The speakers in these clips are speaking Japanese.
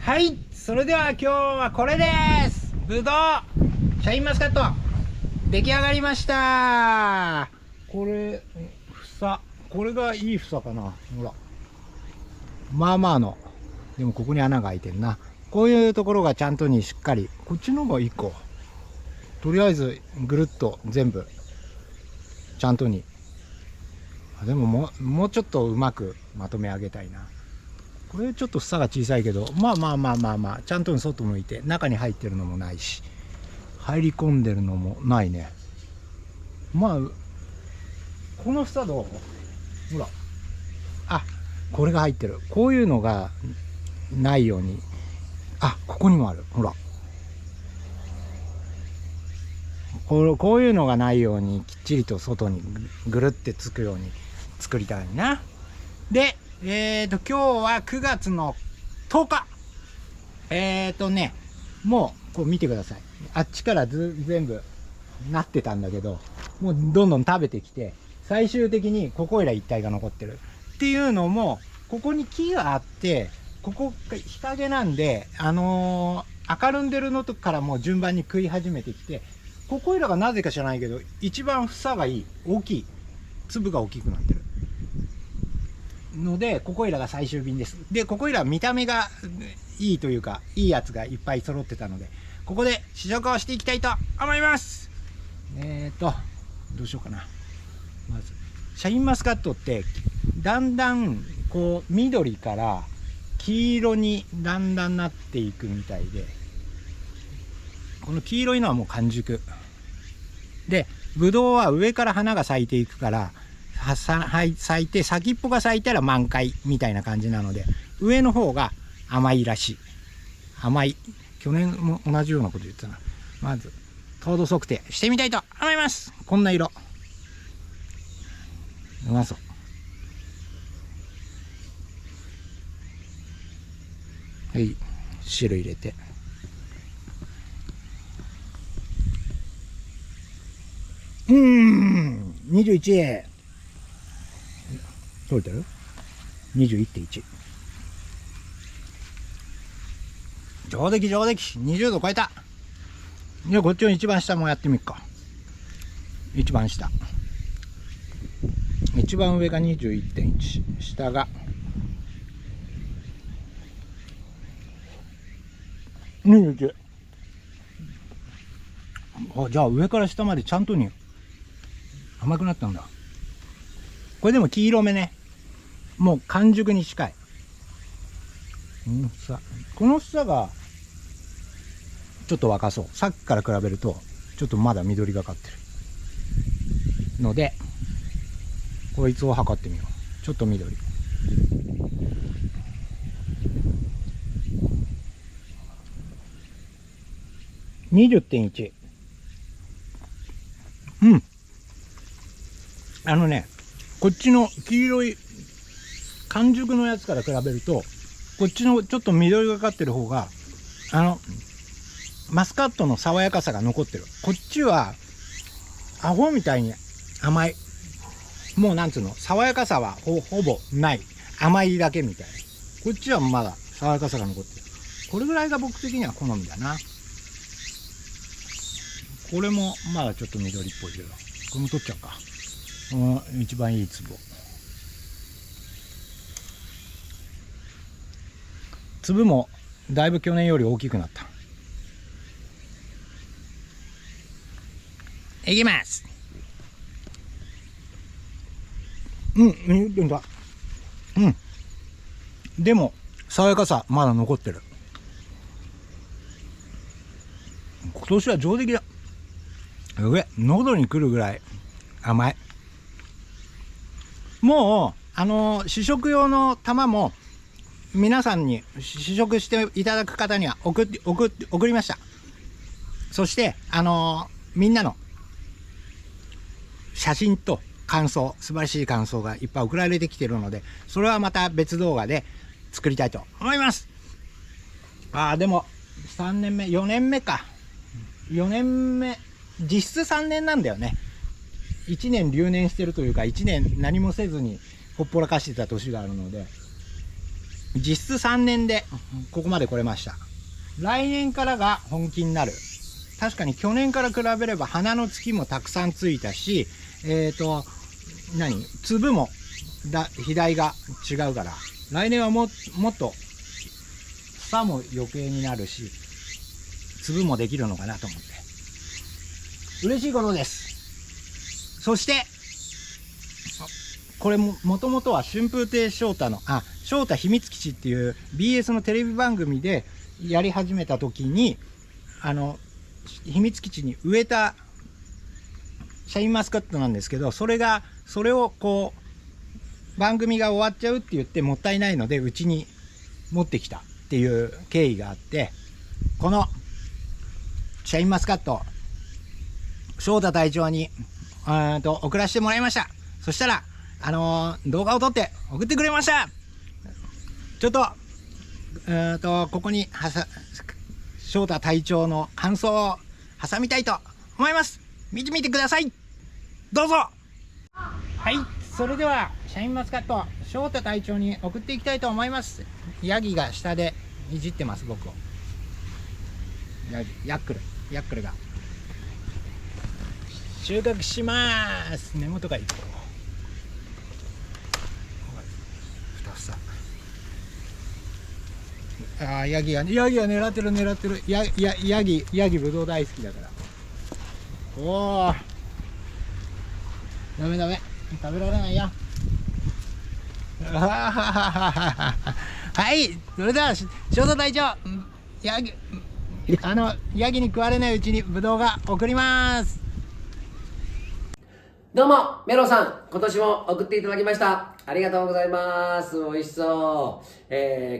はい、それでは今日はこれです。ぶどうシャインマスカット出来上がりました。これ房、これがいい房かな。ほら、まあまあの、でもここに穴が開いてるな。こういうところがちゃんとにしっかり、こっちの方が1個、とりあえずぐるっと全部ちゃんとに。でももうちょっとうまくまとめ上げたいな。これちょっと房が小さいけど、まあちゃんと外向いて、中に入ってるのもないし、入り込んでるのもないね。まあこの房どう？ほら、あ、これが入ってる。こういうのがないように、あ、ここにもある。ほら、こういうのがないようにきっちりと外にぐるってつくように作りたいな。で、今日は9月の10日。もうこう見てください。あっちから全部なってたんだけど、もうどんどん食べてきて、最終的にここいら一帯が残ってるっていうのも、ここに木があって、ここが日陰なんで、明るんでるのとからもう順番に食い始めてきて、ここいらがなぜか知らないけど、一番房がいい、大きい、粒が大きくなってるので、ここいらが最終便です。で、ここいら見た目がいいというか、いいやつがいっぱい揃ってたので、ここで試食をしていきたいと思います。どうしようかな。まず、シャインマスカットって、だんだん、こう、緑から黄色にだんだんなっていくみたいで、この黄色いのはもう完熟。で、ぶどうは上から花が咲いていくから、咲いて、先っぽが咲いたら満開みたいな感じなので、上の方が甘いらしい。甘い。去年も同じようなこと言ってたな。まず、糖度測定してみたいと思います。こんな色。うまそう。はい。汁入れて。21。取れてる ?21.1。上出来。20度超えた。じゃあこっちの一番下もやってみっか。一番下。一番上が 21.1。下が。21。あ、じゃあ上から下までちゃんとに甘くなったんだ。これでも黄色めね。もう完熟に近い。この房がちょっと若そう。さっきから比べるとちょっとまだ緑がかってるので、こいつを測ってみよう。ちょっと緑。20.1。こっちの黄色い完熟のやつから比べると、こっちのちょっと緑がかってる方が、マスカットの爽やかさが残ってる。こっちは、アホみたいに甘い。もうなんつうの、爽やかさはほぼない。甘いだけみたいな。こっちはまだ爽やかさが残ってる。これぐらいが僕的には好みだな。これもまだちょっと緑っぽいけど、これも取っちゃうか。一番いい粒。粒もだいぶ去年より大きくなった。いきます。でも爽やかさまだ残ってる。今年は上出来だ。喉にくるぐらい甘い。もう試食用の玉も皆さんに試食していただく方には送りました。そしてみんなの写真と感想、素晴らしい感想がいっぱい送られてきているので、それはまた別動画で作りたいと思います。でも3年目4年目か。4年目、実質3年なんだよね。1年留年してるというか、1年何もせずにほっぽらかしてた年があるので、実質3年でここまで来れました。来年からが本気になる。確かに去年から比べれば花の付きもたくさんついたし、粒も肥大が違うから、来年はもっと房も余計になるし、粒もできるのかなと思って嬉しいことです。そしてこれもともとは春風亭昇太の昇太秘密基地っていう BS のテレビ番組でやり始めた時に秘密基地に植えたシャインマスカットなんですけど、それをこう番組が終わっちゃうって言ってもったいないのでうちに持ってきたっていう経緯があって、このシャインマスカット翔太隊長に送らせてもらいました。そしたら動画を撮って送ってくれました。ちょっとここに翔太隊長の感想を挟みたいと思います。見てみてください。どうぞ。はい、それではシャインマスカット翔太隊長に送っていきたいと思います。ヤギが下でいじってます、僕を。ヤックルが収穫します。根元からいこう。ヤギは狙ってる。ヤギぶどう大好きだから。おお、ダメ食べられないよ。はい、それでは翔太隊長、ヤギに食われないうちにぶどうが送ります。どうも、メロさん、今年も送っていただきました。ありがとうございます。美味しそう。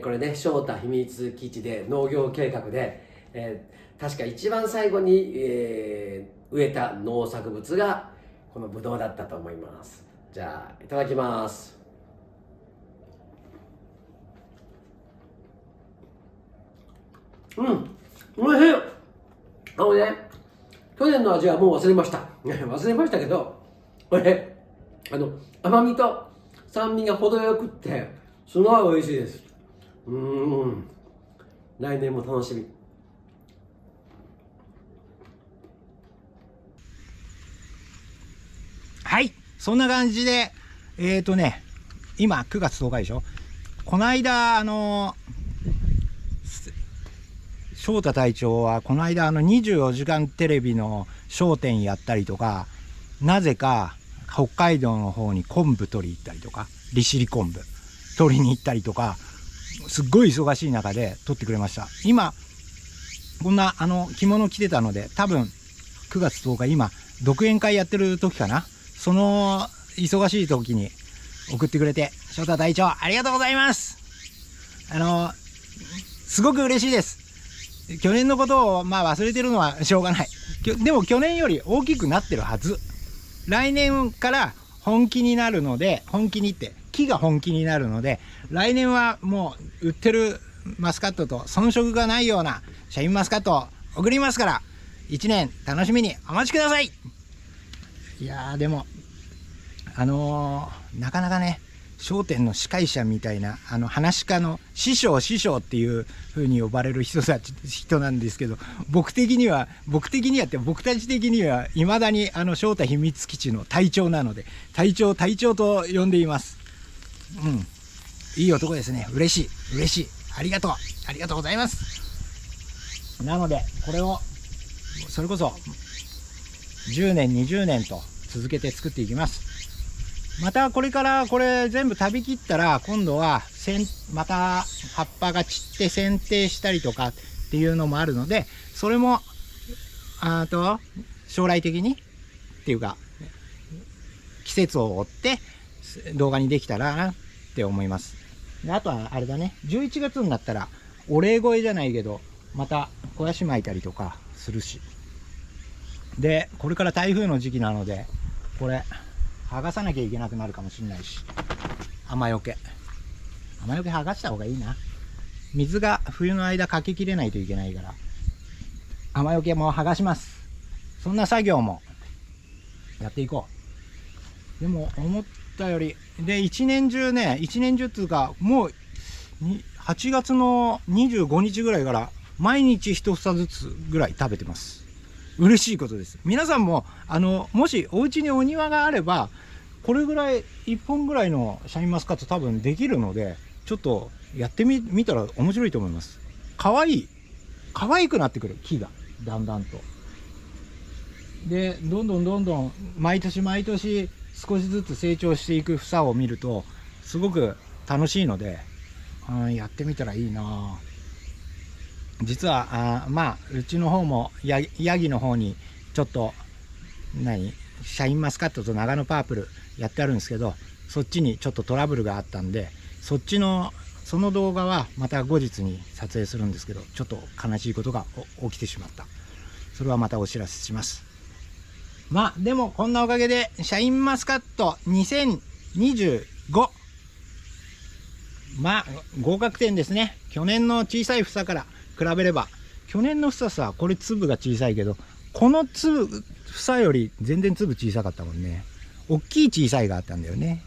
これね、翔太秘密基地で農業計画で、確か一番最後に、植えた農作物がこのブドウだったと思います。じゃあ、いただきます。おいしい。去年の味はもう忘れました。忘れましたけど、これ、甘みと酸味が程よくって、すごい美味しいです。来年も楽しみ。はい、そんな感じで、今9月10日でしょ。この間、翔太隊長はこの間24時間テレビの笑点やったりとか、なぜか北海道の方に昆布取り行ったりとか、利尻昆布取りに行ったりとか、すっごい忙しい中で取ってくれました。今こんな着物着てたので、多分9月10日今独演会やってる時かな。その忙しい時に送ってくれて、翔太隊長ありがとうございます。すごく嬉しいです。去年のことを忘れてるのはしょうがない。でも去年より大きくなってるはず。来年から本気になるので、木が本気になるので、来年はもう売ってるマスカットと遜色がないようなシャインマスカットを送りますから、1年楽しみにお待ちください。いやー、でもなかなかね、笑点の司会者みたいな話し家の師匠っていう風に呼ばれる人なんですけど、僕たち的にはいまだに翔太秘密基地の隊長なので、隊長と呼んでいます。いい男ですね。嬉しい。ありがとうございます。なのでこれをそれこそ10年20年と続けて作っていきます。またこれからこれ全部食べきったら、今度はまた葉っぱが散って剪定したりとかっていうのもあるので、それも将来的にっていうか季節を追って動画にできたらなって思います。あとはあれだね、11月になったらお礼声じゃないけど、また肥やし巻いたりとかするし、でこれから台風の時期なので、これ剥がさなきゃいけなくなるかもしれないし、雨よけ剥がした方がいいな。水が冬の間かけきれないといけないから、雨よけも剥がします。そんな作業もやっていこう。でも思ったよりで、一年中っていうか、もう8月の25日ぐらいから毎日1房ずつぐらい食べてます。嬉しいことです。皆さんももしお家にお庭があればこれぐらい1本ぐらいのシャインマスカット多分できるので、ちょっとやってみたら面白いと思います。可愛くなってくる木がだんだんと。でどんどん毎年少しずつ成長していく房を見るとすごく楽しいので、やってみたらいいな。実はうちの方もヤギの方にちょっとシャインマスカットと長野パープルやってあるんですけど、そっちにちょっとトラブルがあったんで、その動画はまた後日に撮影するんですけど、ちょっと悲しいことが起きてしまった。それはまたお知らせします。でもこんなおかげでシャインマスカット2025、合格点ですね。去年の小さい房から比べれば、去年の房さ、これ粒が小さいけど、この房より全然粒小さかったもんね。大きい小さいがあったんだよね。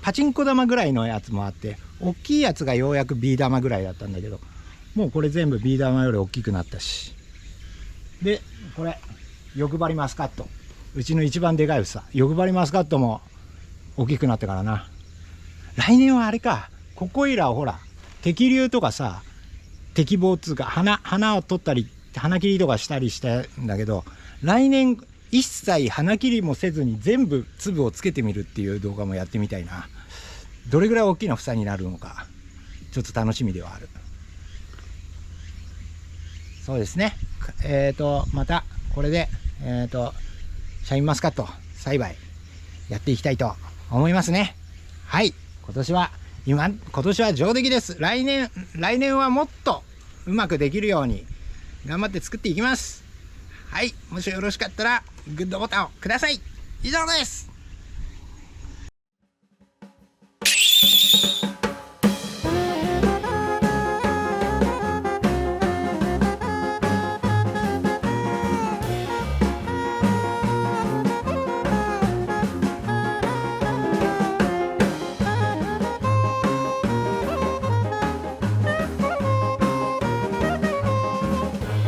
パチンコ玉ぐらいのやつもあって、大きいやつがようやくビー玉ぐらいだったんだけど、もうこれ全部ビー玉より大きくなったし。でこれ欲張りマスカット、うちの一番でかい房、欲張りマスカットも大きくなってからな。来年はあれか、ここいらをほら摘粒とかさ、摘房っつうか花を取ったり花切りとかしたりしたんだけど、来年一切花切りもせずに全部粒をつけてみるっていう動画もやってみたいな。どれぐらい大きな房になるのかちょっと楽しみではある。そうですね。またこれでシャインマスカット栽培やっていきたいと思いますね。はい、今年は上出来です。来年はもっとうまくできるように頑張って作っていきます。はい、もしよろしかったらグッドボタンをください。以上です。